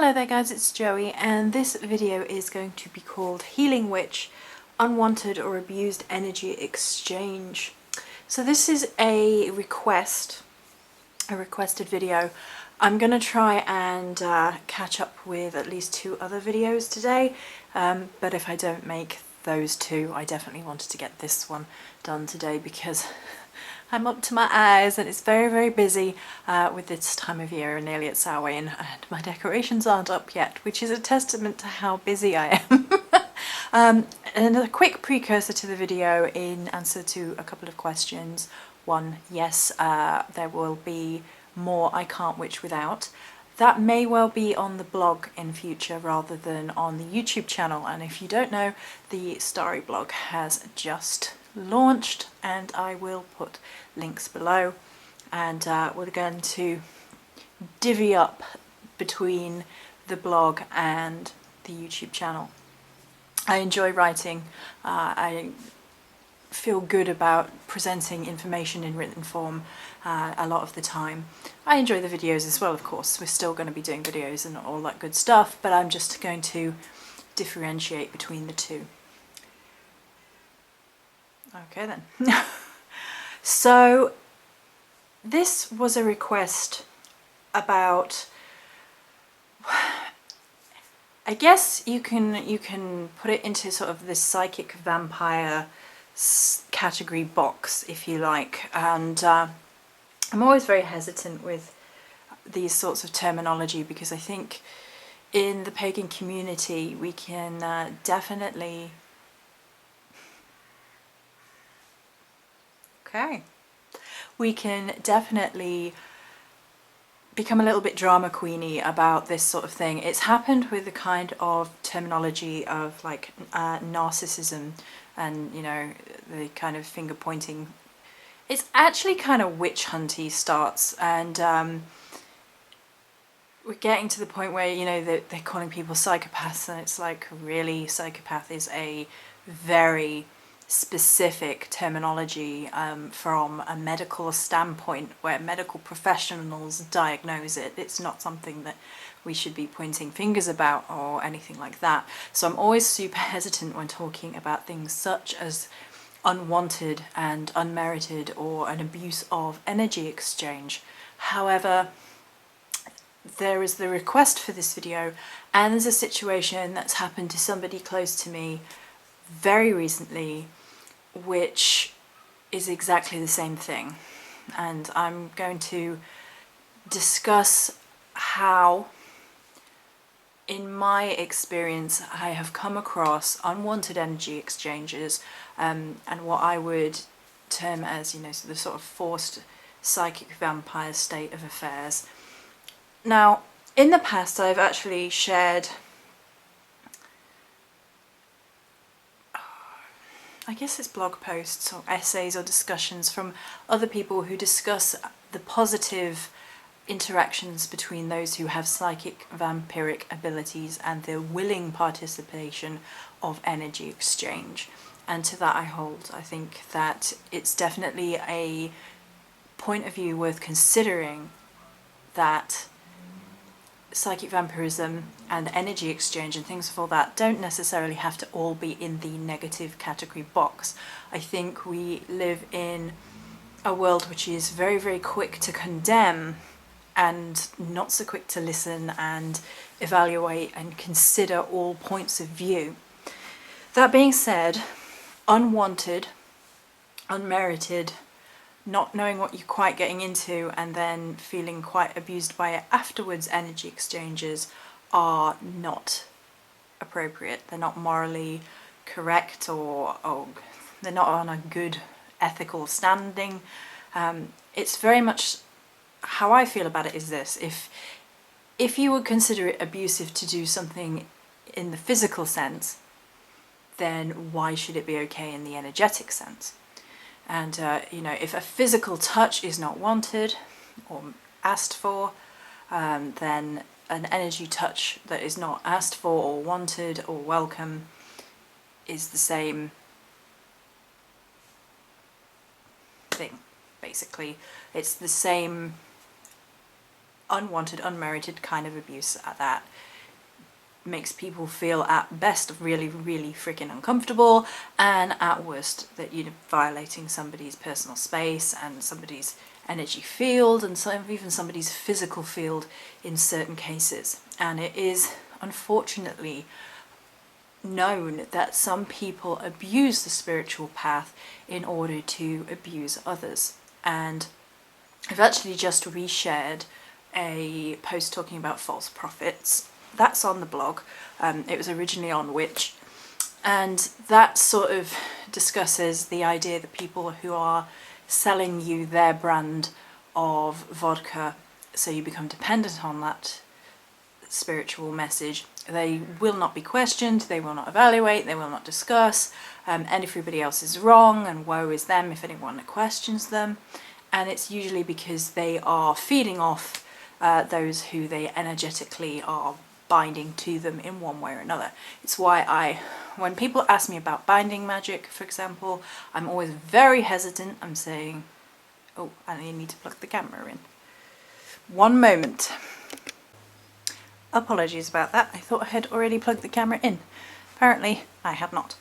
Hello there guys, it's Joey, and this video is going to be called Healing Witch, Unwanted or Abused Energy Exchange. So this is a requested video. I'm going to try and catch up with at least 2 other videos today, but if I don't make those 2, I definitely wanted to get this one done today because I'm up to my eyes and it's very busy with this time of year, nearly at Samhain, and my decorations aren't up yet, which is a testament to how busy I am. And a quick precursor to the video in answer to a couple of questions. One, yes, there will be more I Can't Witch Without. That may well be on the blog in future rather than on the YouTube channel, and if you don't know, the Starry blog has just launched and I will put links below, and we're going to divvy up between the blog and the YouTube channel. I enjoy writing. I feel good about presenting information in written form a lot of the time. I enjoy the videos as well, of course. We're still going to be doing videos and all that good stuff, but I'm just going to differentiate between the two. Okay then. So this was a request about, I guess you can put it into sort of this psychic vampire category box, if you like, and I'm always very hesitant with these sorts of terminology because I think in the pagan community we can definitely become a little bit drama queeny about this sort of thing. It's happened with the kind of terminology of like narcissism and, you know, the kind of finger pointing. It's actually kind of witch hunty starts, and we're getting to the point where, you know, they're calling people psychopaths, and it's like, really, psychopath is a very specific terminology from a medical standpoint where medical professionals diagnose it. It's not something that we should be pointing fingers about or anything like that. So I'm always super hesitant when talking about things such as unwanted and unmerited or an abuse of energy exchange. However, there is the request for this video, and there's a situation that's happened to somebody close to me very recently which is exactly the same thing, and I'm going to discuss how, in my experience, I have come across unwanted energy exchanges and what I would term as, you know, the sort of forced psychic vampire state of affairs. Now, in the past I've actually shared, I guess it's blog posts or essays or discussions from other people who discuss the positive interactions between those who have psychic vampiric abilities and the willing participation of energy exchange. And to that I hold. I think that it's definitely a point of view worth considering, that psychic vampirism and energy exchange and things of all that don't necessarily have to all be in the negative category box. I think we live in a world which is very quick to condemn and not so quick to listen and evaluate and consider all points of view. That being said, unwanted, unmerited, not knowing what you're quite getting into and then feeling quite abused by it afterwards energy exchanges are not appropriate. They're not morally correct, or they're not on a good ethical standing. It's very much how I feel about it is this: if you would consider it abusive to do something in the physical sense, then why should it be okay in the energetic sense? And, you know, if a physical touch is not wanted or asked for, then an energy touch that is not asked for or wanted or welcome is the same thing, basically. It's the same unwanted, unmerited kind of abuse at that. Makes people feel at best really, really freaking uncomfortable, and at worst that you're violating somebody's personal space and somebody's energy field, and even somebody's physical field in certain cases. And it is unfortunately known that some people abuse the spiritual path in order to abuse others. And I've actually just reshared a post talking about false prophets. That's on the blog. It was originally on Witch, and that sort of discusses the idea that people who are selling you their brand of vodka, so you become dependent on that spiritual message, they will not be questioned, they will not evaluate, they will not discuss, and everybody else is wrong and woe is them if anyone questions them. And it's usually because they are feeding off those who they energetically are binding to them in one way or another. It's why when people ask me about binding magic, for example, I'm always very hesitant. I'm saying, oh, I need to plug the camera in. One moment. Apologies about that. I thought I had already plugged the camera in. Apparently, I had not.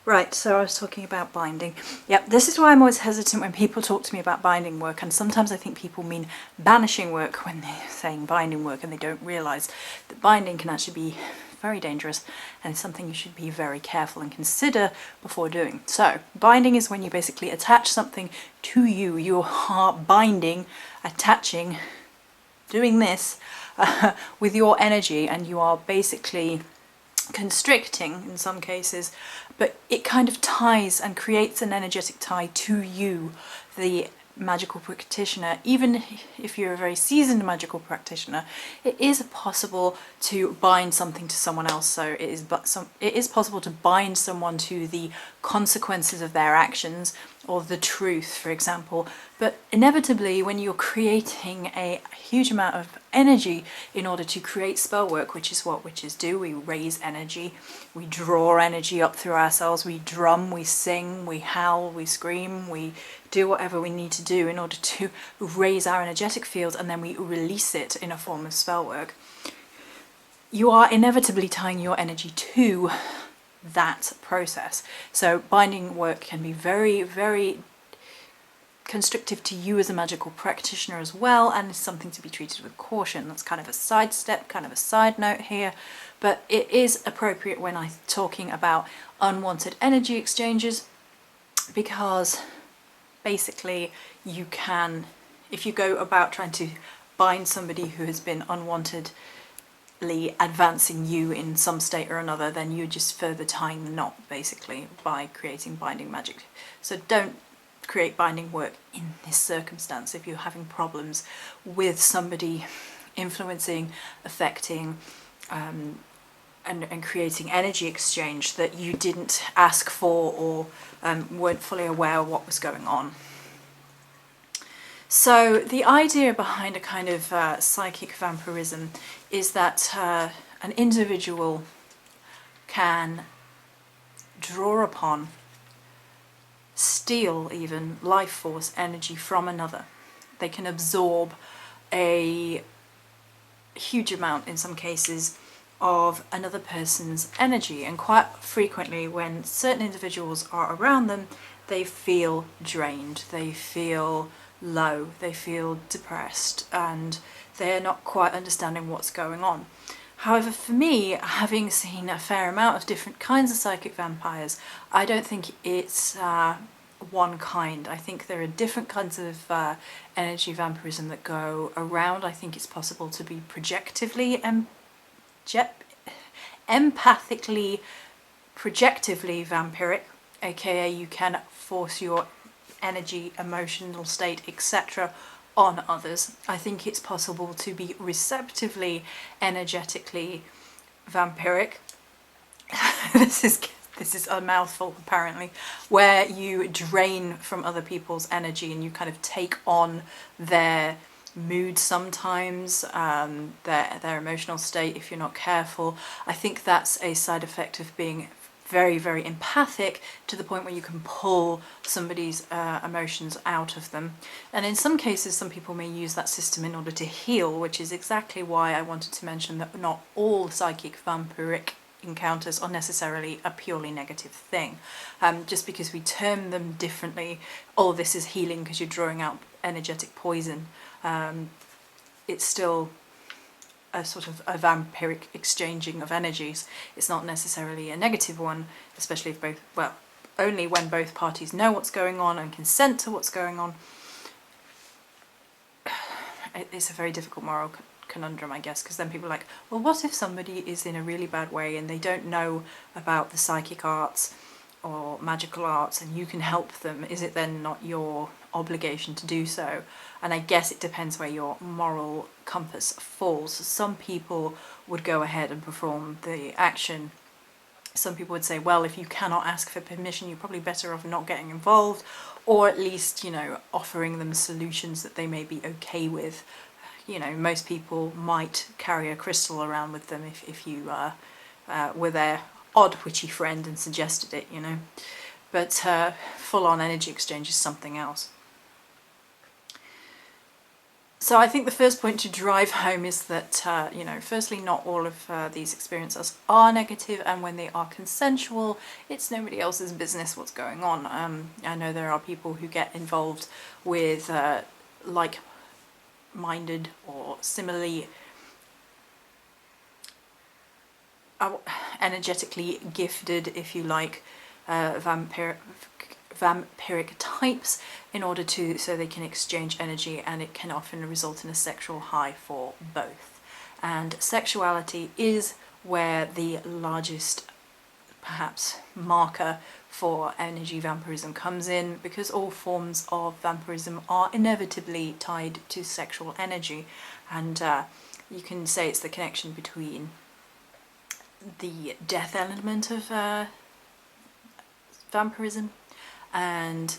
Right, so I was talking about binding. Yep, this is why I'm always hesitant when people talk to me about binding work, and sometimes I think people mean banishing work when they're saying binding work, and they don't realise that binding can actually be very dangerous and something you should be very careful and consider before doing. So, binding is when you basically attach something to you. You are binding, attaching, doing this with your energy, and you are basically constricting in some cases, but it kind of ties and creates an energetic tie to you, the magical practitioner. Even if you're a very seasoned magical practitioner, it is possible to bind something to someone else. So it is possible to bind someone to the consequences of their actions, or the truth, for example. But inevitably, when you're creating a huge amount of energy in order to create spell work, which is what witches do, we raise energy, we draw energy up through ourselves, we drum, we sing, we howl, we scream, we do whatever we need to do in order to raise our energetic field, and then we release it in a form of spell work. You are inevitably tying your energy to that process. So binding work can be very, very constrictive to you as a magical practitioner as well, and is something to be treated with caution. That's kind of a sidestep, kind of a side note here, but it is appropriate when I'm talking about unwanted energy exchanges, because basically you can, if you go about trying to bind somebody who has been unwantedly advancing you in some state or another, then you're just further tying the knot basically by creating binding magic. So don't create binding work in this circumstance if you're having problems with somebody influencing, affecting, and creating energy exchange that you didn't ask for, or weren't fully aware of what was going on. So the idea behind a kind of psychic vampirism is that an individual can draw upon, steal even, life force energy from another. They can absorb a huge amount, in some cases, of another person's energy, and quite frequently when certain individuals are around them, they feel drained, they feel low, they feel depressed, and they're not quite understanding what's going on. However, for me, having seen a fair amount of different kinds of psychic vampires, I don't think it's one kind. I think there are different kinds of energy vampirism that go around. I think it's possible to be projectively empathically, projectively vampiric, aka you can force your energy, emotional state, etc. on others. I think it's possible to be receptively, energetically vampiric. This is a mouthful apparently, where you drain from other people's energy and you kind of take on their mood sometimes, their emotional state if you're not careful. I think that's a side effect of being very, very empathic to the point where you can pull somebody's emotions out of them. And in some cases, some people may use that system in order to heal, which is exactly why I wanted to mention that not all psychic vampiric encounters are necessarily a purely negative thing. Just because we term them differently, oh, this is healing because you're drawing out energetic poison, it's still a sort of a vampiric exchanging of energies. It's not necessarily a negative one, especially if both, well, only when both parties know what's going on and consent to what's going on. It's a very difficult moral conundrum, I guess, because then people are like, well, what if somebody is in a really bad way and they don't know about the psychic arts or magical arts and you can help them? Is it then not your obligation to do so? And I guess it depends where your moral compass falls. Some people would go ahead and perform the action. Some people would say, well, if you cannot ask for permission, you're probably better off not getting involved, or at least, you know, offering them solutions that they may be okay with. You know, most people might carry a crystal around with them if you were their odd witchy friend and suggested it, you know. But full-on energy exchange is something else. So I think the first point to drive home is that, you know, firstly, not all of these experiences are negative, and when they are consensual, it's nobody else's business what's going on. I know there are people who get involved with like-minded or similarly energetically gifted, if you like, vampiric types, in order to, so they can exchange energy, and it can often result in a sexual high for both. And sexuality is where the largest, perhaps, marker for energy vampirism comes in, because all forms of vampirism are inevitably tied to sexual energy, and you can say it's the connection between the death element of vampirism and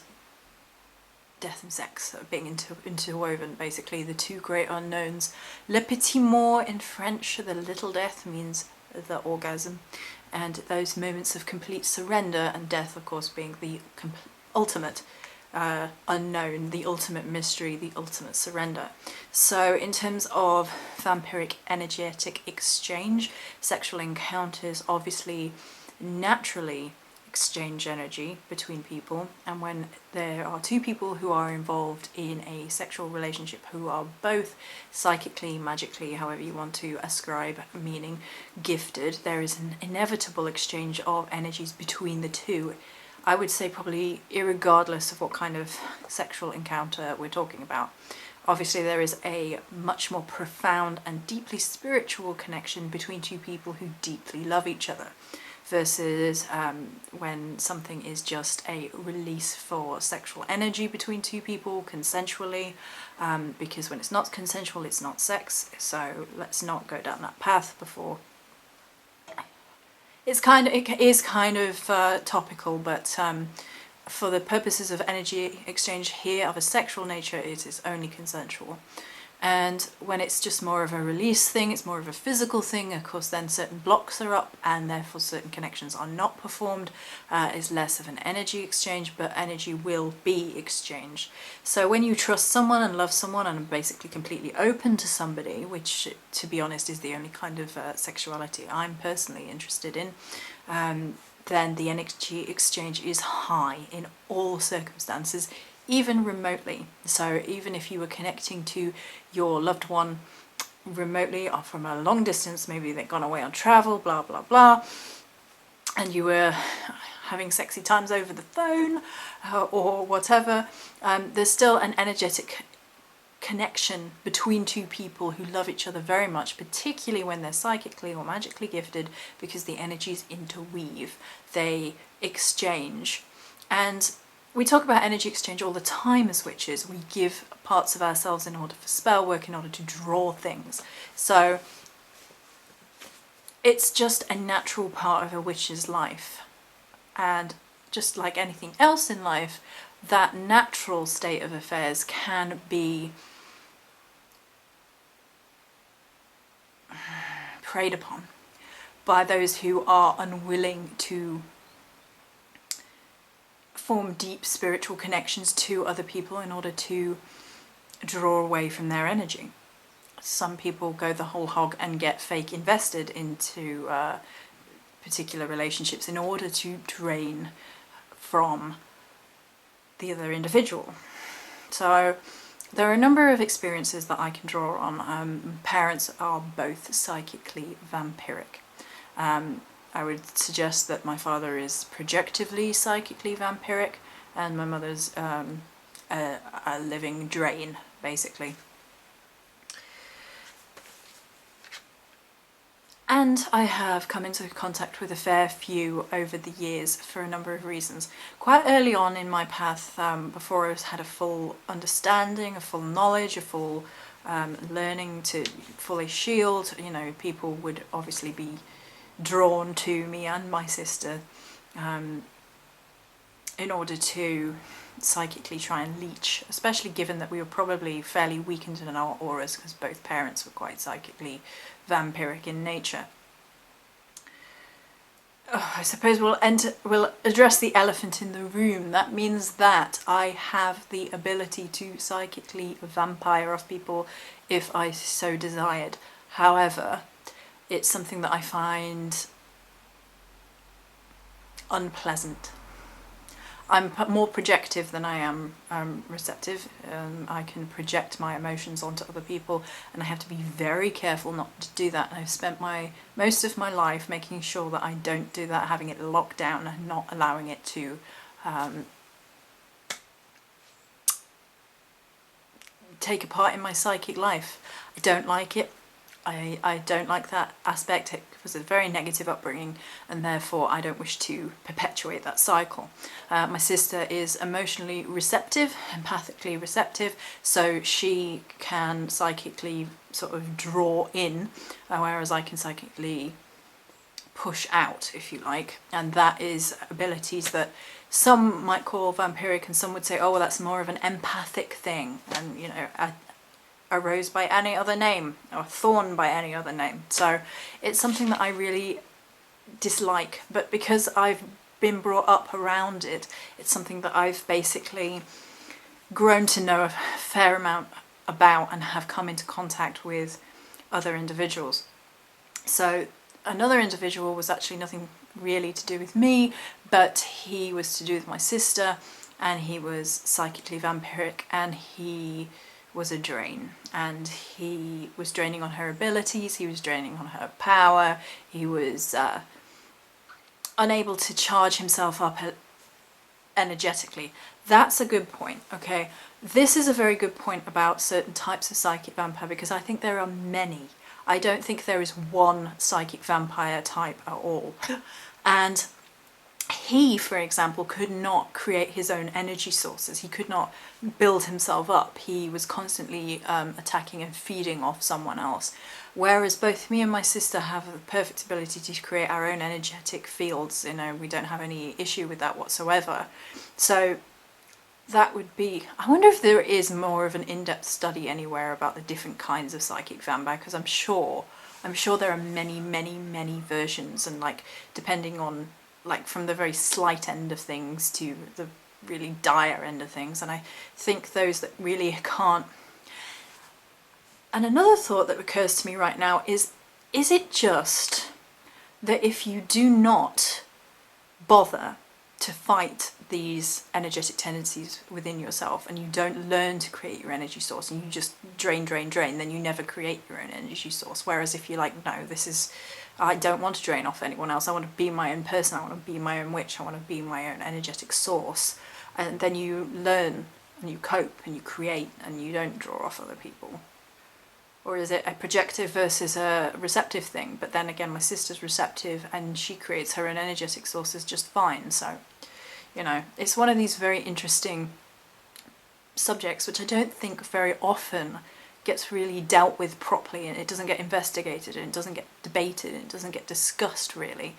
death and sex being interwoven, basically the two great unknowns. Le petit mort in French, the little death, means the orgasm, and those moments of complete surrender, and death, of course, being the ultimate unknown, the ultimate mystery, the ultimate surrender. So in terms of vampiric energetic exchange, sexual encounters obviously naturally exchange energy between people, and when there are two people who are involved in a sexual relationship who are both psychically, magically, however you want to ascribe meaning, gifted, there is an inevitable exchange of energies between the two. I would say probably irregardless of what kind of sexual encounter we're talking about. Obviously there is a much more profound and deeply spiritual connection between two people who deeply love each other, versus when something is just a release for sexual energy between two people consensually, because when it's not consensual, it's not sex. So let's not go down that path before. It is kind of topical, but for the purposes of energy exchange here of a sexual nature, it is only consensual. And when it's just more of a release thing, it's more of a physical thing, of course then certain blocks are up and therefore certain connections are not performed. It's less of an energy exchange, but energy will be exchanged. So when you trust someone and love someone and are basically completely open to somebody, which to be honest is the only kind of sexuality I'm personally interested in, then the energy exchange is high in all circumstances, even remotely. So even if you were connecting to your loved one remotely or from a long distance, maybe they'd gone away on travel, blah, blah, blah, and you were having sexy times over the phone or whatever, there's still an energetic connection between two people who love each other very much, particularly when they're psychically or magically gifted, because the energies interweave, they exchange. And we talk about energy exchange all the time as witches. We give parts of ourselves in order for spell work, in order to draw things. So it's just a natural part of a witch's life. And just like anything else in life, that natural state of affairs can be preyed upon by those who are unwilling to form deep spiritual connections to other people in order to draw away from their energy. Some people go the whole hog and get fake invested into particular relationships in order to drain from the other individual. So there are a number of experiences that I can draw on. Parents are both psychically vampiric. I would suggest that my father is projectively psychically vampiric, and my mother's a living drain, basically. And I have come into contact with a fair few over the years for a number of reasons. Quite early on in my path, before I had a full understanding, a full knowledge, a full learning to fully shield, you know, people would obviously be drawn to me and my sister in order to psychically try and leech, especially given that we were probably fairly weakened in our auras because both parents were quite psychically vampiric in nature. I suppose we'll address the elephant in the room. That means that I have the ability to psychically vampire off people if I so desired. However, it's something that I find unpleasant. I'm more projective than I am receptive. I can project my emotions onto other people, and I have to be very careful not to do that. And I've spent most of my life making sure that I don't do that, having it locked down and not allowing it to take a part in my psychic life. I don't like it. I don't like that aspect. It was a very negative upbringing, and therefore I don't wish to perpetuate that cycle. My sister is emotionally receptive, empathically receptive, so she can psychically sort of draw in, whereas I can psychically push out, if you like. And that is abilities that some might call vampiric, and some would say, oh, well, that's more of an empathic thing, and, you know, a rose by any other name, or a thorn by any other name. So it's something that I really dislike, but because I've been brought up around it, it's something that I've basically grown to know a fair amount about and have come into contact with other individuals. So another individual was actually nothing really to do with me, but he was to do with my sister, and he was psychically vampiric, and he was a drain, and he was draining on her abilities, he was draining on her power, he was unable to charge himself up energetically. That's a good point, okay? This is a very good point about certain types of psychic vampire, because I think there are many. I don't think there is one psychic vampire type at all. And he, for example, could not create his own energy sources. He could not build himself up. He was constantly attacking and feeding off someone else. Whereas both me and my sister have the perfect ability to create our own energetic fields. You know, we don't have any issue with that whatsoever. So that would be... I wonder if there is more of an in-depth study anywhere about the different kinds of psychic vampire, because I'm sure there are many, many, many versions, and like depending on, like, from the very slight end of things to the really dire end of things, and I think those that really can't. And another thought that occurs to me right now is it just that if you do not bother to fight these energetic tendencies within yourself, and you don't learn to create your energy source, and you just drain, then you never create your own energy source. Whereas if you're like, no, I don't want to drain off anyone else, I want to be my own person, I want to be my own witch, I want to be my own energetic source, and then you learn and you cope and you create, and you don't draw off other people. Or is it a projective versus a receptive thing? But then again, my sister's receptive and she creates her own energetic sources just fine. So, you know, it's one of these very interesting subjects which I don't think very often gets really dealt with properly, and it doesn't get investigated, and it doesn't get debated, and it doesn't get discussed really.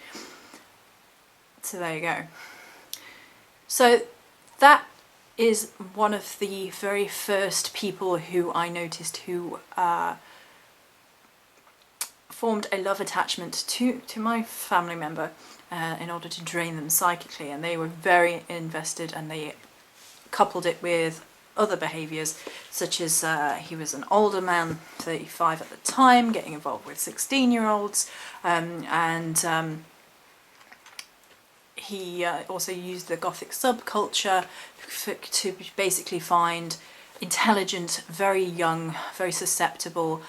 So there you go. So that is one of the very first people who I noticed who formed a love attachment to my family member, in order to drain them psychically, and they were very invested, and they coupled it with other behaviours, such as he was an older man, 35 at the time, getting involved with 16-year-olds, he also used the Gothic subculture to basically find intelligent, very young, very susceptible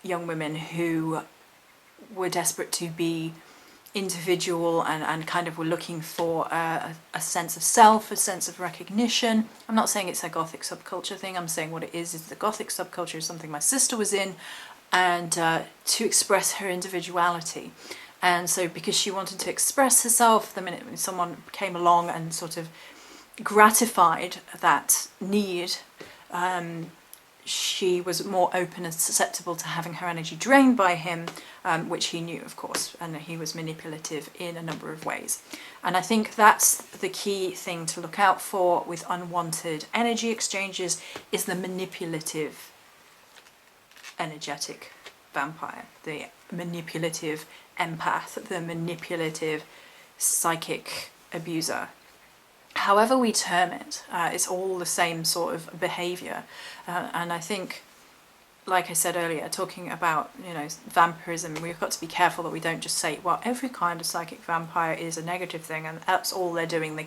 young women who were desperate to be individual and kind of were looking for a sense of self, a sense of recognition. I'm not saying it's a Gothic subculture thing, I'm saying what it is the Gothic subculture is something my sister was in, and to express her individuality. And so because she wanted to express herself, the minute when someone came along and sort of gratified that need, she was more open and susceptible to having her energy drained by him, which he knew, of course, and he was manipulative in a number of ways. And I think that's the key thing to look out for with unwanted energy exchanges, is the manipulative energetic vampire, the manipulative empath, the manipulative psychic abuser. However we term it, it's all the same sort of behaviour. And I think, like I said earlier, talking about, vampirism, we've got to be careful that we don't just say, well, every kind of psychic vampire is a negative thing and that's all they're doing.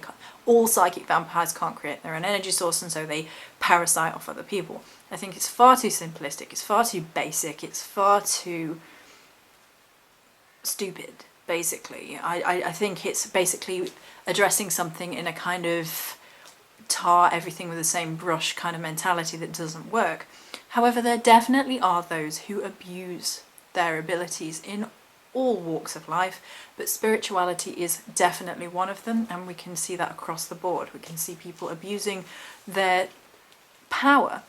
All psychic vampires can't create their own energy source, and so they parasite off other people. I think it's far too simplistic, it's far too basic, it's far too stupid, basically. I think it's basically addressing something in a kind of tar everything with the same brush kind of mentality that doesn't work. However, there definitely are those who abuse their abilities in all walks of life, but spirituality is definitely one of them, and we can see that across the board. We can see people abusing their power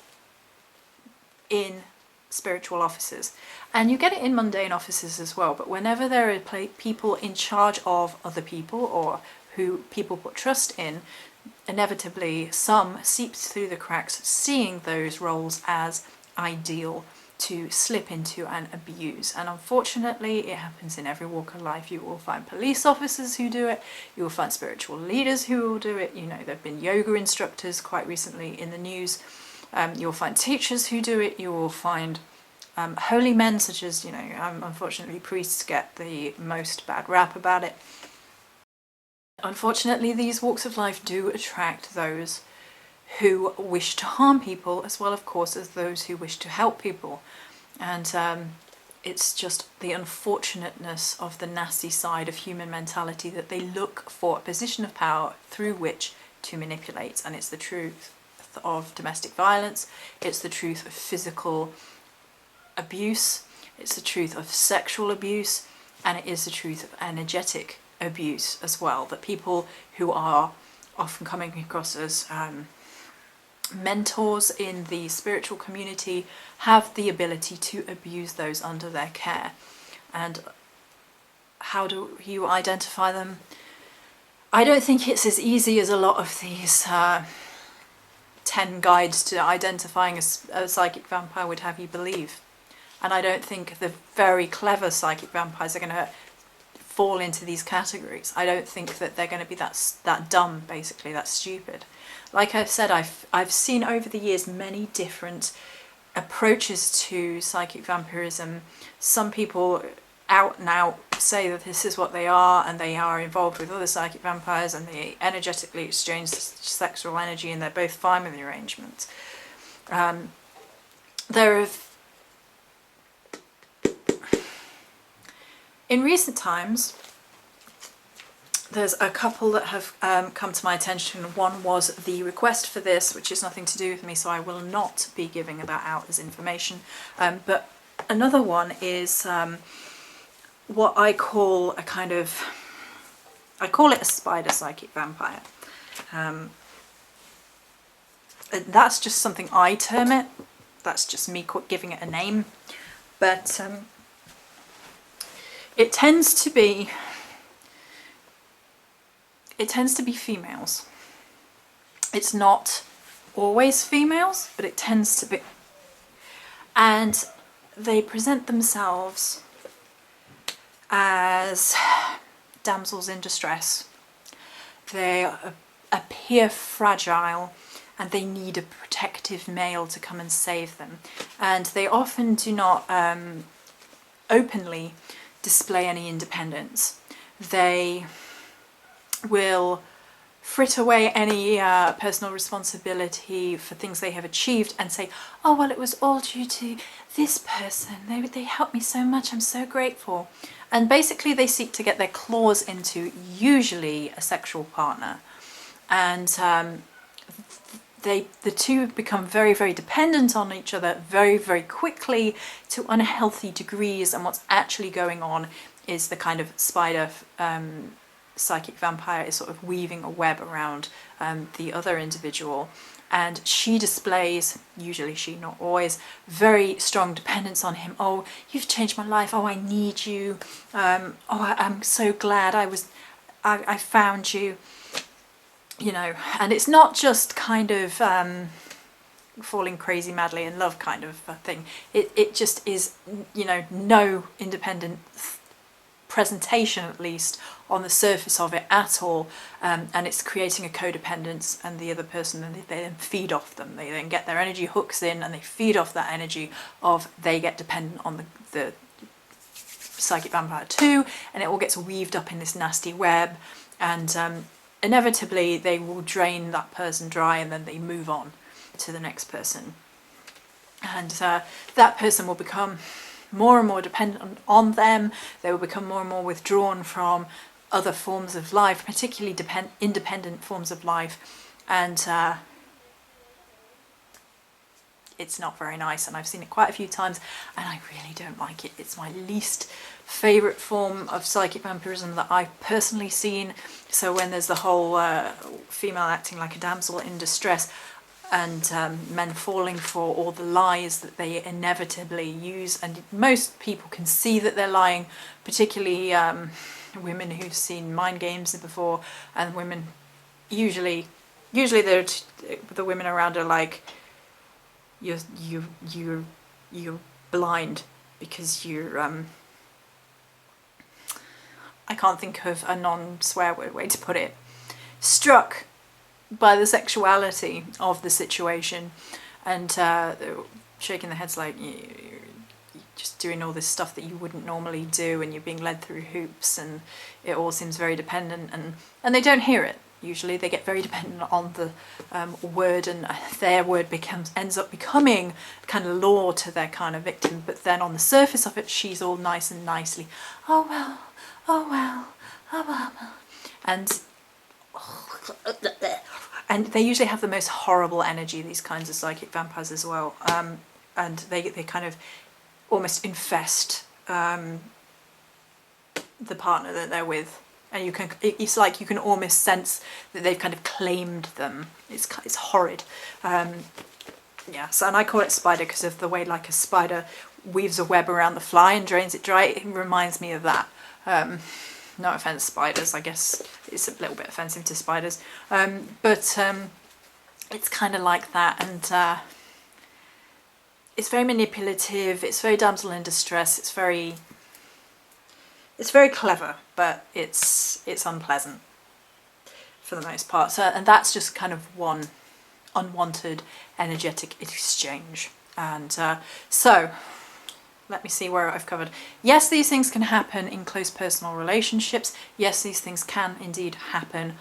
in spiritual offices, and you get it in mundane offices as well, but whenever there are people in charge of other people or who people put trust in, inevitably some seeps through the cracks, seeing those roles as ideal to slip into and abuse. And unfortunately it happens in every walk of life. You will find police officers who do it, you will find spiritual leaders who will do it, there have been yoga instructors quite recently in the news. You'll find teachers who do it, you will find holy men, such as, unfortunately priests get the most bad rap about it. Unfortunately, these walks of life do attract those who wish to harm people, as well, of course, as those who wish to help people. And it's just the unfortunateness of the nasty side of human mentality that they look for a position of power through which to manipulate. And it's the truth of domestic violence, it's the truth of physical abuse, it's the truth of sexual abuse, and it is the truth of energetic abuse as well, that people who are often coming across as mentors in the spiritual community have the ability to abuse those under their care. And how do you identify them? I don't think it's as easy as a lot of these 10 guides to identifying a psychic vampire would have you believe. And I don't think the very clever psychic vampires are going to fall into these categories. I don't think that they're going to be that dumb, basically, that stupid. Like I've said, I've seen over the years many different approaches to psychic vampirism. Some people out and out say that this is what they are, and they are involved with other psychic vampires and they energetically exchange sexual energy, and they're both fine with the arrangement. In recent times, there's a couple that have come to my attention. One was the request for this, which is nothing to do with me, so I will not be giving that out as information. But another one is what I call a kind of, I call it a spider psychic vampire. And that's just something I term it. That's just me giving it a name. But it tends to be females. It's not always females, but it tends to be. And they present themselves as damsels in distress. They appear fragile and they need a protective male to come and save them. And they often do not openly display any independence. They will frit away any personal responsibility for things they have achieved and say, oh, well, it was all due to this person. They helped me so much. I'm so grateful. And basically they seek to get their claws into usually a sexual partner. And the two become very, very dependent on each other very, very quickly to unhealthy degrees. And what's actually going on is the kind of spider psychic vampire is sort of weaving a web around the other individual. And she displays, usually she, not always, very strong dependence on him. Oh, you've changed my life. Oh, I need you. I'm so glad I found you. You know, and it's not just kind of falling crazy madly in love kind of thing. It just is, you know, no independent presentation, at least on the surface of it at all, and it's creating a codependence, and the other person, they then feed off them. They then get their energy hooks in and they feed off that energy of, they get dependent on the psychic vampire too, and it all gets weaved up in this nasty web, and inevitably they will drain that person dry, and then they move on to the next person, and that person will become more and more dependent on them. They will become more and more withdrawn from other forms of life, particularly independent forms of life, and it's not very nice, and I've seen it quite a few times and I really don't like it. It's my least favourite form of psychic vampirism that I've personally seen. So when there's the whole female acting like a damsel in distress, and men falling for all the lies that they inevitably use, and most people can see that they're lying, particularly women who've seen mind games before, and women usually the women around are like, you're blind because you're I can't think of a non-swear word way to put it, struck by the sexuality of the situation, and they're shaking their heads like, you're just doing all this stuff that you wouldn't normally do, and you're being led through hoops, and it all seems very dependent, and they don't hear it. Usually they get very dependent on the word, and their word ends up becoming kind of law to their kind of victim, but then on the surface of it she's all nice and nicely, oh well, oh well, oh well, and they usually have the most horrible energy, these kinds of psychic vampires as well, and they kind of almost infest the partner that they're with, and it's like you can almost sense that they've kind of claimed them. It's horrid. Yeah, so, and I call it spider because of the way like a spider weaves a web around the fly and drains it dry. It reminds me of that. No offence, spiders, I guess it's a little bit offensive to spiders, but it's kind of like that, and it's very manipulative, it's very damsel in distress, it's very clever, but it's unpleasant for the most part. So, and that's just kind of one unwanted energetic exchange. And so let me see where I've covered. Yes, these things can happen in close personal relationships. Yes, these things can indeed happen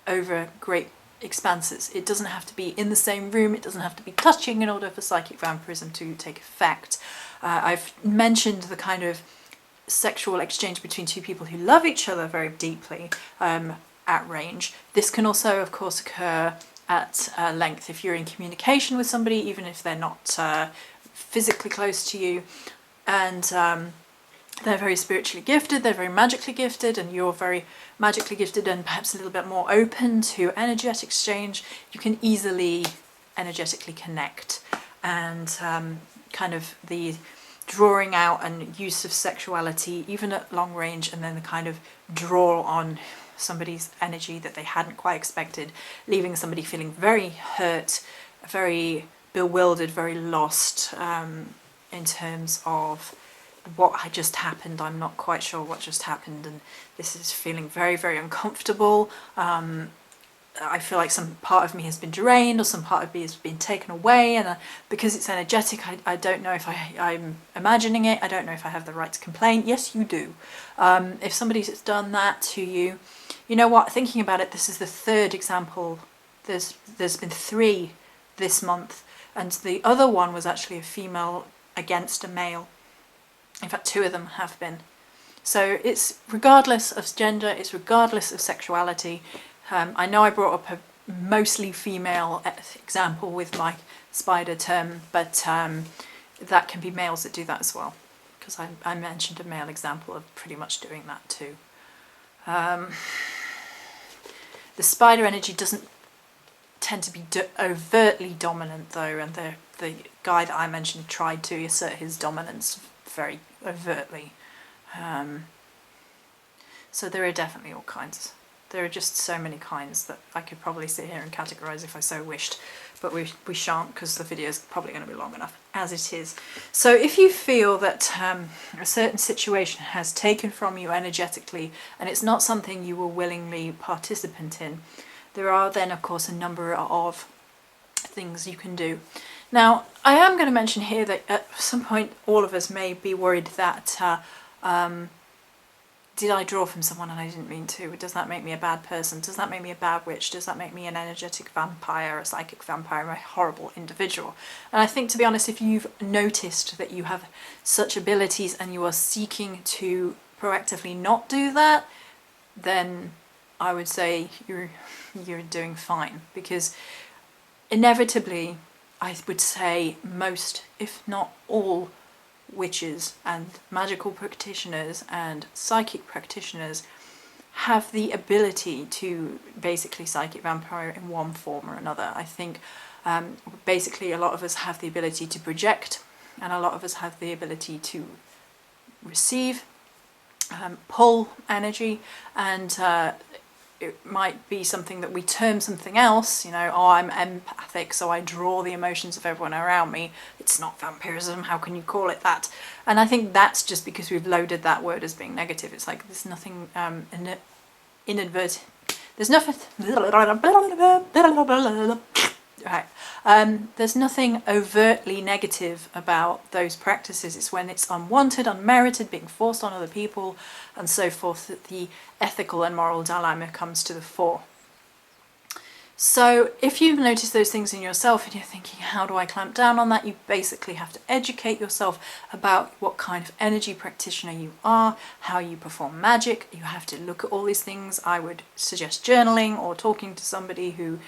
over great expanses. It doesn't have to be in the same room. It doesn't have to be touching in order for psychic vampirism to take effect. I've mentioned the kind of sexual exchange between two people who love each other very deeply at range. This can also, of course, occur at length if you're in communication with somebody, even if they're not physically close to you, and they're very spiritually gifted, they're very magically gifted, and you're very magically gifted and perhaps a little bit more open to energetic exchange. You can easily energetically connect, and kind of the drawing out and use of sexuality even at long range, and then the kind of draw on somebody's energy that they hadn't quite expected, leaving somebody feeling very hurt, very bewildered, very lost in terms of what had just happened. I'm not quite sure what just happened, and this is feeling very, very uncomfortable. I feel like some part of me has been drained, or some part of me has been taken away, and because it's energetic, I don't know if I'm imagining it. I don't know if I have the right to complain. Yes, you do. If somebody's done that to you, you know what, thinking about it, this is the third example. There's been 3 this month, and the other one was actually a female against a male. In fact, 2 of them have been. So it's regardless of gender, it's regardless of sexuality. I know I brought up a mostly female example with my spider term, but that can be males that do that as well, because I mentioned a male example of pretty much doing that too. The spider energy doesn't tend to be overtly dominant though, and the guy that I mentioned tried to assert his dominance very overtly. So there are definitely all kinds. There are just so many kinds that I could probably sit here and categorise if I so wished, but we shan't, because the video is probably going to be long enough as it is. So if you feel that a certain situation has taken from you energetically and it's not something you were willingly participant in, there are then of course a number of things you can do. Now I am going to mention here that at some point all of us may be worried that did I draw from someone and I didn't mean to? Does that make me a bad person? Does that make me a bad witch? Does that make me an energetic vampire, a psychic vampire, a horrible individual? And I think, to be honest, if you've noticed that you have such abilities and you are seeking to proactively not do that, then I would say you're doing fine, because inevitably I would say most, if not all, witches and magical practitioners and psychic practitioners have the ability to basically psychic vampire in one form or another. I think basically a lot of us have the ability to project, and a lot of us have the ability to receive, pull energy, and it might be something that we term something else, you know, oh, I'm empathic, so I draw the emotions of everyone around me. It's not vampirism, how can you call it that? And I think that's just because we've loaded that word as being negative. It's like there's nothing inadvertent, there's nothing, right. There's nothing overtly negative about those practices. It's when it's unwanted, unmerited, being forced on other people, and so forth, that the ethical and moral dilemma comes to the fore. So if you've noticed those things in yourself and you're thinking, how do I clamp down on that? You basically have to educate yourself about what kind of energy practitioner you are, how you perform magic. You have to look at all these things. I would suggest journaling or talking to somebody who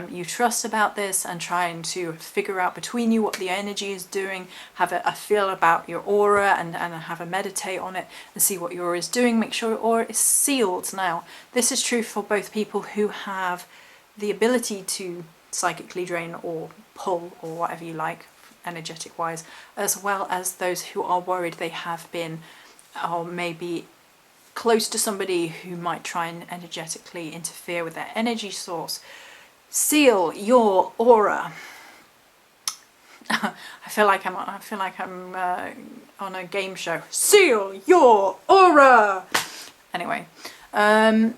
you trust about this, and trying to figure out between you what the energy is doing, have a feel about your aura, and have a meditate on it and see what your aura is doing. Make sure your aura is sealed. Now, this is true for both people who have the ability to psychically drain or pull or whatever you like, energetic wise, as well as those who are worried they have been, or maybe close to somebody who might try and energetically interfere with their energy source. Seal your aura. I feel like I'm on a game show. Seal your aura. Anyway, have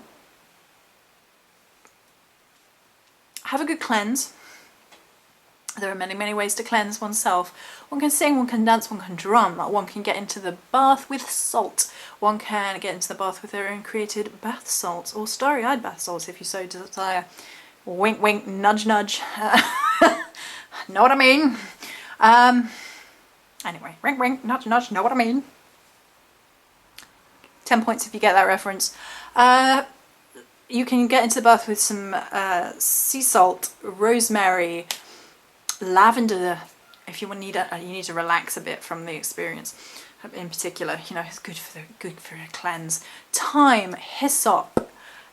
a good cleanse. There are many, many ways to cleanse oneself. One can sing, one can dance, one can drum, one can get into the bath with salt, one can get into the bath with their own created bath salts, or starry-eyed bath salts if you so desire. Wink, wink, nudge, nudge. Know what I mean? Anyway, wink, wink, nudge, nudge, know what I mean? 10 points if you get that reference. You can get into the bath with some sea salt, rosemary, lavender. If you need to relax a bit from the experience. In particular, you know, it's good for a cleanse. Thyme, hyssop,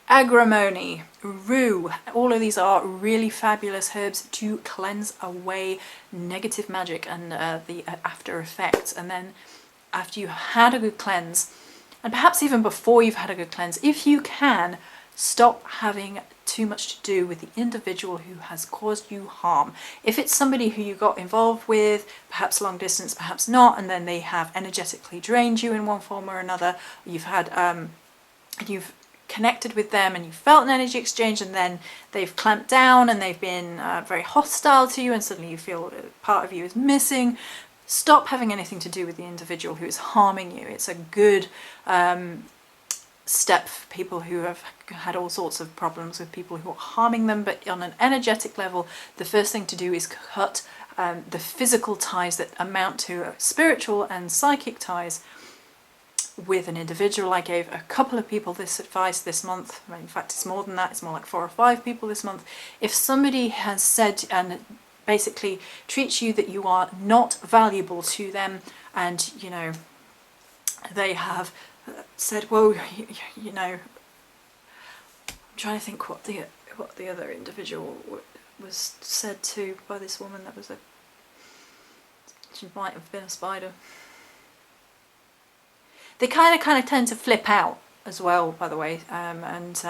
agrimony, rue, all of these are really fabulous herbs to cleanse away negative magic and the after effects. And then after you've had a good cleanse, and perhaps even before you've had a good cleanse, if you can, stop having too much to do with the individual who has caused you harm. If it's somebody who you got involved with, perhaps long distance, perhaps not, and then they have energetically drained you in one form or another, you've had you've connected with them and you felt an energy exchange, and then they've clamped down and they've been very hostile to you, and suddenly you feel part of you is missing. Stop having anything to do with the individual who is harming you. It's a good step for people who have had all sorts of problems with people who are harming them. But on an energetic level, the first thing to do is cut the physical ties that amount to spiritual and psychic ties with an individual. I gave a couple of people this advice this month. In fact, it's more than that. It's more like 4 or 5 people this month. If somebody has said and basically treats you that you are not valuable to them, and you know they have said, well, you know, I'm trying to think what the other individual was said to by this woman. That was she might have been a spider. They kind of tend to flip out as well, by the way, and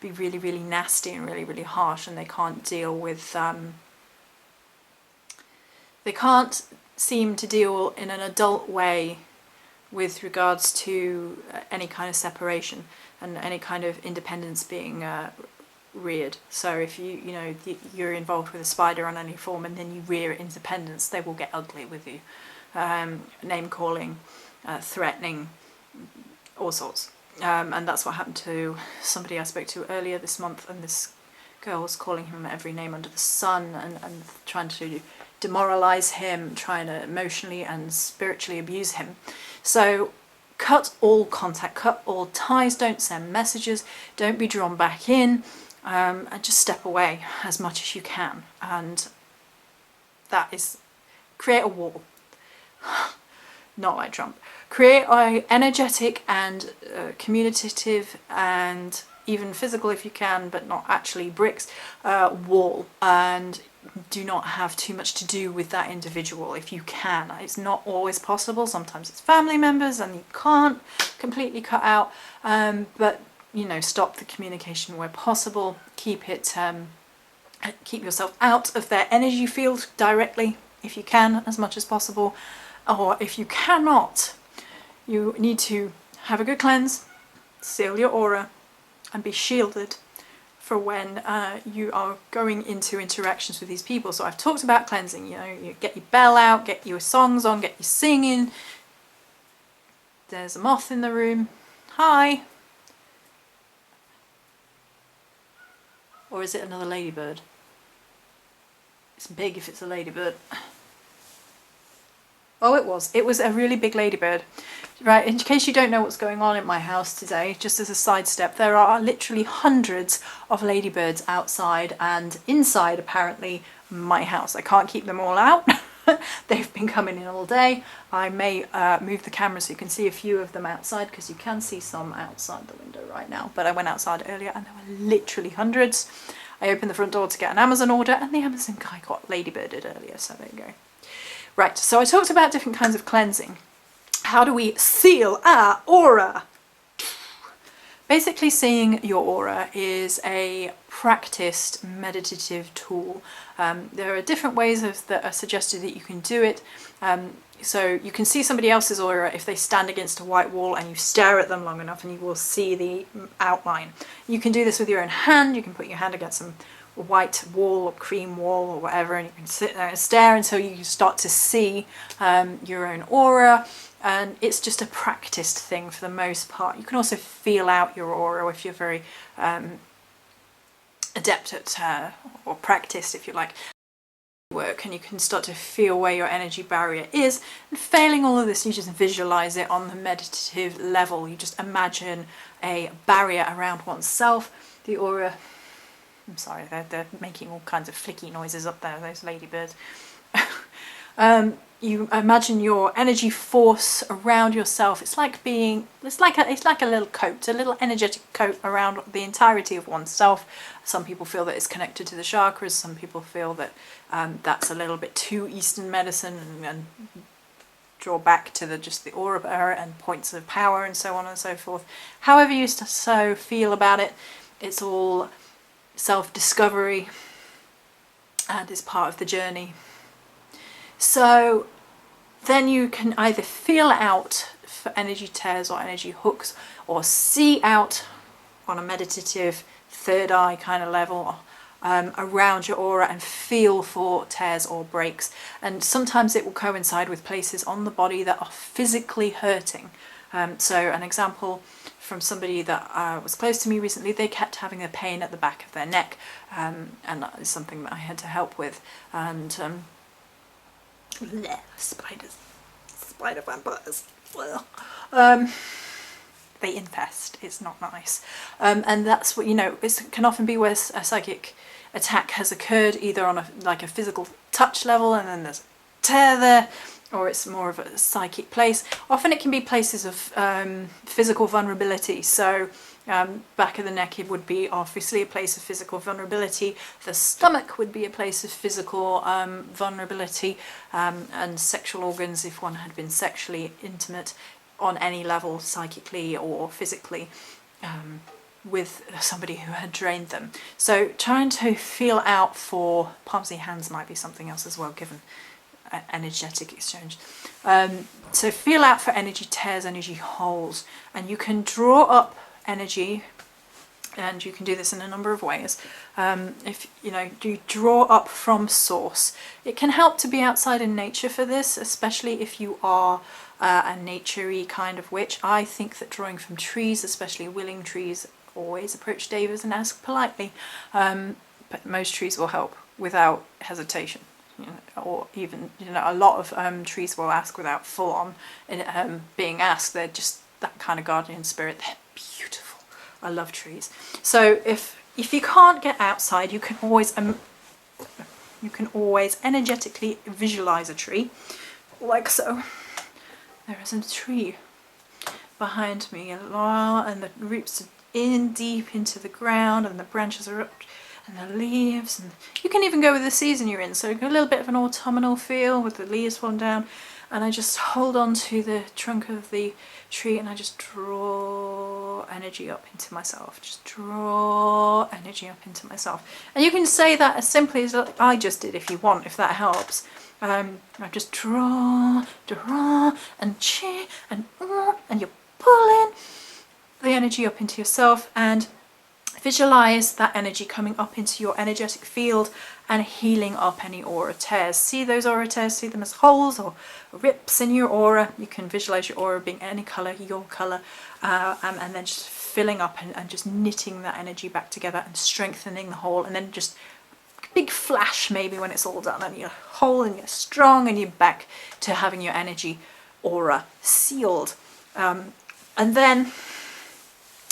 be really, really nasty and really, really harsh, and they can't deal with they can't seem to deal in an adult way with regards to any kind of separation and any kind of independence being reared. So if you're involved with a spider on any form and then you rear independence, they will get ugly with you. Name calling, threatening, all sorts. And that's what happened to somebody I spoke to earlier this month, and this girl was calling him every name under the sun and trying to demoralize him, trying to emotionally and spiritually abuse him. So cut all contact, cut all ties, don't send messages, don't be drawn back in, and just step away as much as you can. And that is, create a wall. Not like Trump. Create an energetic and communicative and even physical, if you can, but not actually bricks, wall, and do not have too much to do with that individual if you can. It's not always possible. Sometimes it's family members and you can't completely cut out, but you know, stop the communication where possible. Keep yourself out of their energy field directly if you can, as much as possible. Or if you cannot, you need to have a good cleanse, seal your aura, and be shielded for when you are going into interactions with these people. So I've talked about cleansing. You know, you get your bell out, get your songs on, get your singing. There's a moth in the room. Hi. Or is it another ladybird? It's big if it's a ladybird. Oh, it was a really big ladybird. Right, in case you don't know what's going on in my house today, just as a sidestep, there are literally hundreds of ladybirds outside and inside, apparently, my house. I can't keep them all out. They've been coming in all day. I may move the camera so you can see a few of them outside, because you can see some outside the window right now. But I went outside earlier and there were literally hundreds. I opened the front door to get an Amazon order, and the Amazon guy got ladybirded earlier, so there you go. Right, so I talked about different kinds of cleansing. How do we seal our aura? Basically, seeing your aura is a practiced meditative tool. There are different ways that are suggested that you can do it. So you can see somebody else's aura if they stand against a white wall and you stare at them long enough, and you will see the outline. You can do this with your own hand. You can put your hand against some white wall or cream wall or whatever, and you can sit there and stare until you start to see your own aura. And it's just a practiced thing for the most part. You can also feel out your aura if you're very adept at or practiced, if you like, work, and you can start to feel where your energy barrier is. And failing all of this, you just visualize it on the meditative level. You just imagine a barrier around oneself. The aura, I'm sorry, they're making all kinds of flicky noises up there, those ladybirds. You imagine your energy force around yourself. It's like a little coat, a little energetic coat around the entirety of oneself. Some people feel that it's connected to the chakras. Some people feel that that's a little bit too Eastern medicine, and draw back to just the aura and points of power and so on and so forth. However you so feel about it, it's all self-discovery and is part of the journey. So then you can either feel out for energy tears or energy hooks, or see out on a meditative third eye kind of level around your aura and feel for tears or breaks. And sometimes it will coincide with places on the body that are physically hurting. So an example from somebody that was close to me recently, they kept having a pain at the back of their neck, and that is something that I had to help with. And spiders, spider vampires, they infest. It's not nice, and that's what, you know, it can often be where a psychic attack has occurred, either on a physical touch level, and then there's a tear there, or it's more of a psychic place. Often it can be places of physical vulnerability. So back of the neck, it would be obviously a place of physical vulnerability. The stomach would be a place of physical vulnerability, and sexual organs, if one had been sexually intimate on any level, psychically or physically, with somebody who had drained them. So trying to feel out for palms of your hands might be something else as well, given energetic exchange. So feel out for energy tears, energy holes, and you can draw up energy, and you can do this in a number of ways. If you draw up from source, it can help to be outside in nature for this, especially if you are a naturey kind of witch. I think that drawing from trees, especially willing trees, always approach devas and ask politely, but most trees will help without hesitation. Or even, a lot of trees will ask without full on being asked. They're just that kind of guardian spirit. They're beautiful. I love trees. So if you can't get outside, you can always energetically visualize a tree, like so. There is a tree behind me, and the roots are in deep into the ground, and the branches are up, and the leaves, and you can even go with the season you're in, so a little bit of an autumnal feel with the leaves falling down, and I just hold on to the trunk of the tree and I just draw energy up into myself, just draw energy up into myself. And you can say that as simply as I just did if you want, if that helps. I just draw, and cheer, and you're pulling the energy up into yourself, and visualize that energy coming up into your energetic field and healing up any aura tears. See those aura tears, see them as holes or rips in your aura. You can visualize your aura being any color, your color, and then just filling up and just knitting that energy back together and strengthening the whole, and then just a big flash maybe when it's all done, and you're whole and you're strong and you're back to having your energy aura sealed. And then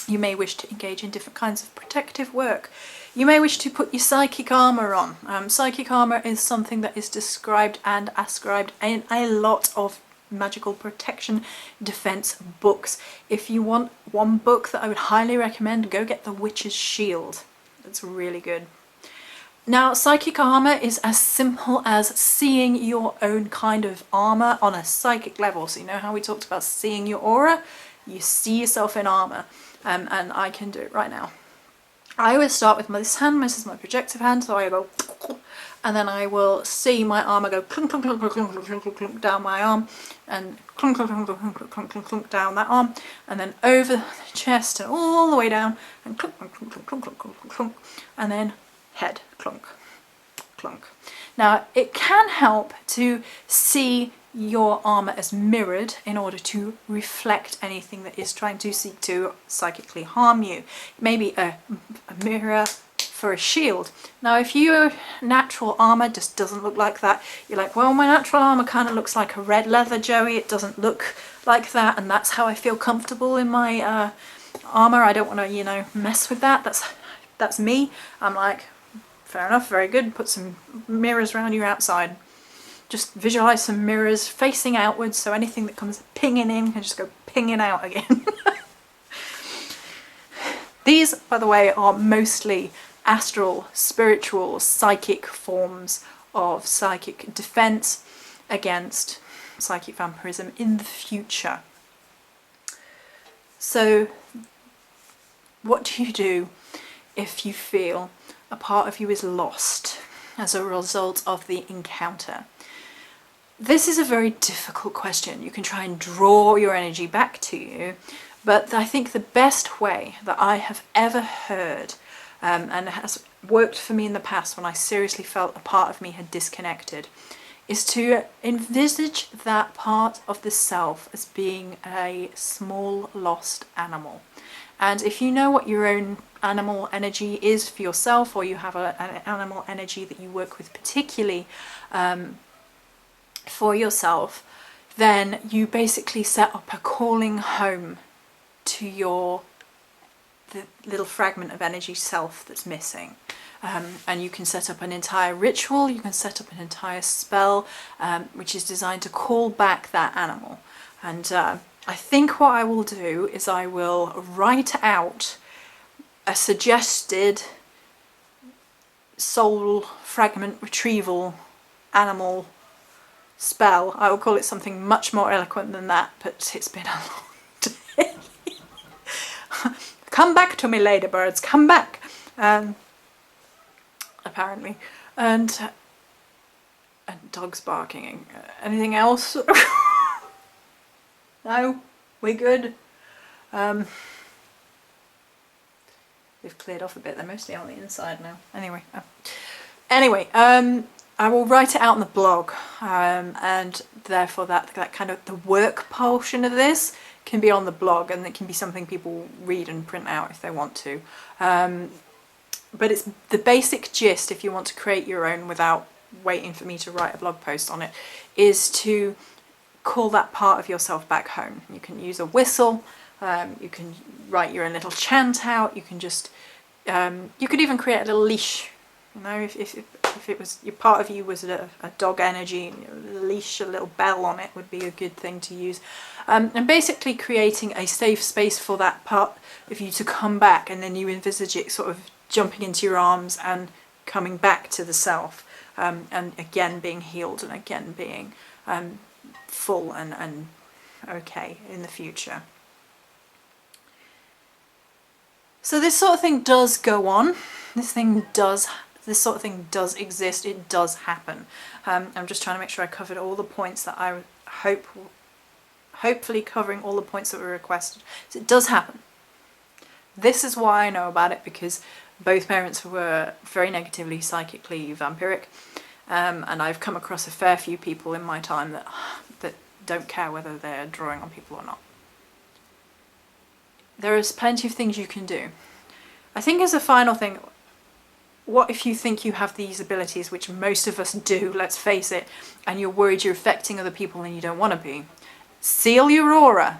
you may wish to engage in different kinds of protective work. You may wish to put your psychic armour on. Psychic armour is something that is described and ascribed in a lot of magical protection defense books. If you want one book that I would highly recommend, go get The Witch's Shield. It's really good. Now, psychic armour is as simple as seeing your own kind of armour on a psychic level. So you know how we talked about seeing your aura? You see yourself in armour. And I can do it right now. I always start with this hand. This is my projective hand, so I go, and then I will see my armour go clunk, clunk, clunk, clunk, clunk, clunk, clunk, clunk down my arm, and clunk, clunk, clunk, clunk, clunk, clunk, clunk, clunk down that arm, and then over the chest and all the way down, and clunk, clunk, clunk, clunk, clunk, clunk, clunk, clunk, and then head, clunk, clunk. Now, it can help to see your armour as mirrored in order to reflect anything that is trying to seek to psychically harm you. Maybe a mirror for a shield. Now, if your natural armour just doesn't look like that, you're like, well, my natural armour kind of looks like a red leather, Joey. It doesn't look like that, and that's how I feel comfortable in my armour. I don't want to, mess with that. That's me. I'm like, fair enough, very good. Put some mirrors around your outside. Just visualize some mirrors facing outwards, so anything that comes pinging in can just go pinging out again. These, by the way, are mostly astral, spiritual, psychic forms of psychic defense against psychic vampirism in the future. So what do you do if you feel a part of you is lost as a result of the encounter? This is a very difficult question. You can try and draw your energy back to you, but I think the best way that I have ever heard, and has worked for me in the past when I seriously felt a part of me had disconnected, is to envisage that part of the self as being a small lost animal. And if you know what your own animal energy is for yourself, or you have an animal energy that you work with particularly for yourself, then you basically set up a calling home to the little fragment of energy self that's missing. And you can set up an entire ritual, you can set up an entire spell, which is designed to call back that animal. And I think what I will do is I will write out a suggested soul fragment retrieval animal spell. I will call it something much more eloquent than that, but it's been a long day. Come back to me, ladybirds, come back! Apparently. And dogs barking. Anything else? No? We good? They've cleared off a bit, they're mostly on the inside now. Anyway, I will write it out on the blog, and therefore that kind of the work portion of this can be on the blog, and it can be something people read and print out if they want to. But it's the basic gist, if you want to create your own without waiting for me to write a blog post on it, is to call that part of yourself back home. You can use a whistle, you can write your own little chant out, you can just, you could even create a little leash. You know, if it was, your part of you was a dog energy, a leash, a little bell on it would be a good thing to use. And basically creating a safe space for that part of you to come back, and then you envisage it sort of jumping into your arms and coming back to the self, and again being healed, and again being full and okay in the future. So this sort of thing does go on. This sort of thing does exist. It does happen. I'm just trying to make sure I covered all the points that I hopefully covering all the points that were requested. So it does happen. This is why I know about it, because both parents were very negatively psychically vampiric, and I've come across a fair few people in my time that don't care whether they're drawing on people or not. There is plenty of things you can do. I think as a final thing, what if you think you have these abilities, which most of us do, let's face it, and you're worried you're affecting other people and you don't want to be? Seal your aura.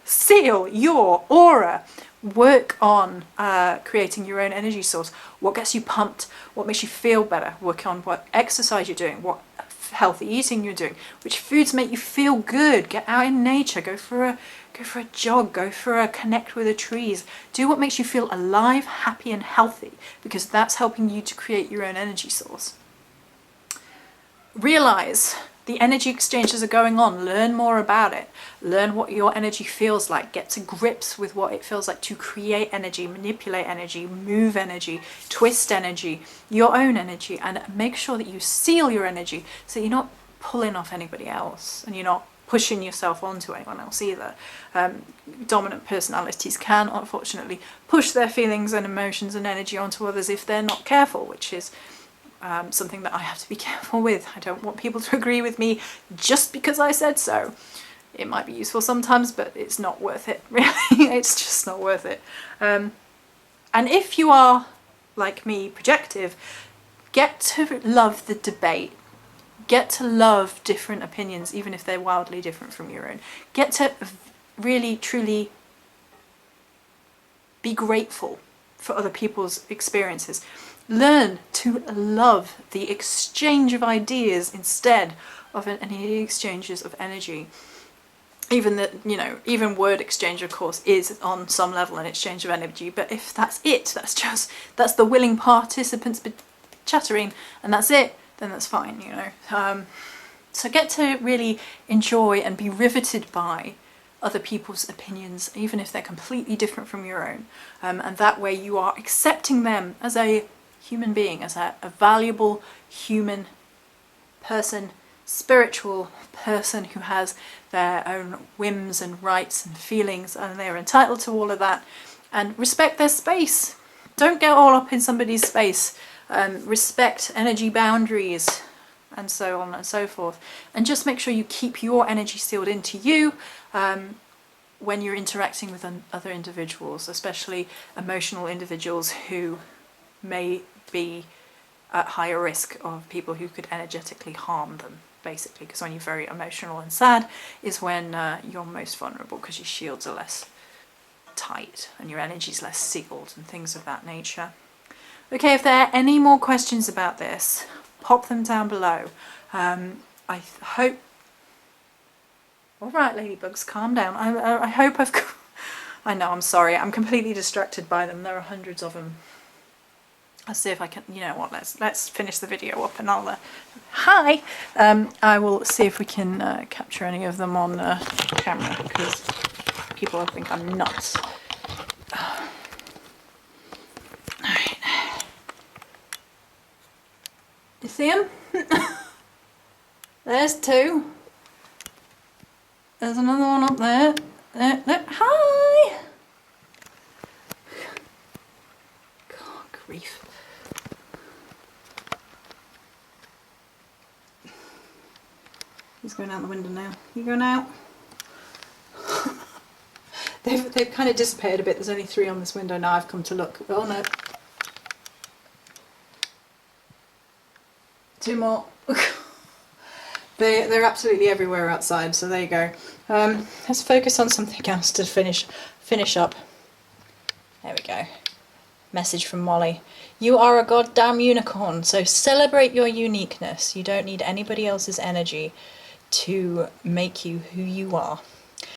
Seal your aura. Work on creating your own energy source. What gets you pumped? What makes you feel better? Work on what exercise you're doing, what healthy eating you're doing, which foods make you feel good. Get out in nature. Go for a jog. Go for a connect with the trees. Do what makes you feel alive, happy, and healthy, because that's helping you to create your own energy source. Realize the energy exchanges are going on. Learn more about it. Learn what your energy feels like. Get to grips with what it feels like to create energy, manipulate energy, move energy, twist energy, your own energy, and make sure that you seal your energy so you're not pulling off anybody else and you're not pushing yourself onto anyone else either. Dominant personalities can, unfortunately, push their feelings and emotions and energy onto others if they're not careful, which is something that I have to be careful with. I don't want people to agree with me just because I said so. It might be useful sometimes, but it's not worth it, really. It's just not worth it. And if you are, like me, projective, get to love the debate. Get to love different opinions, even if they're wildly different from your own. Get to really, truly be grateful for other people's experiences. Learn to love the exchange of ideas instead of any exchanges of energy. Even word exchange, of course, is on some level an exchange of energy, but if that's it, that's the willing participants chattering, and that's it, then that's fine, So get to really enjoy and be riveted by other people's opinions, even if they're completely different from your own. And that way you are accepting them as a human being, as a valuable human person, spiritual person who has their own whims and rights and feelings, and they're entitled to all of that. And respect their space. Don't get all up in somebody's space. Respect energy boundaries, and so on and so forth. And just make sure you keep your energy sealed into you when you're interacting with other individuals, especially emotional individuals who may be at higher risk of people who could energetically harm them, basically, because when you're very emotional and sad is when you're most vulnerable, because your shields are less tight and your energy's less sealed and things of that nature. Okay, if there are any more questions about this, pop them down below. I hope... Alright, ladybugs, calm down. I hope I've... I know, I'm sorry, I'm completely distracted by them. There are hundreds of them. I'll see if I can... You know what, let's finish the video up and I'll... Hi! I will see if we can capture any of them on camera, because people will think I'm nuts. Alright. You see them? There's two. There's another one up there. There. Hi! God, grief. He's going out the window now. You going out? They've kind of disappeared a bit. There's only 3 on this window now. I've come to look. Oh no. 2 more. They're absolutely everywhere outside, so there you go. Let's focus on something else to finish up. There we go. Message from Molly. You are a goddamn unicorn, so celebrate your uniqueness. You don't need anybody else's energy to make you who you are.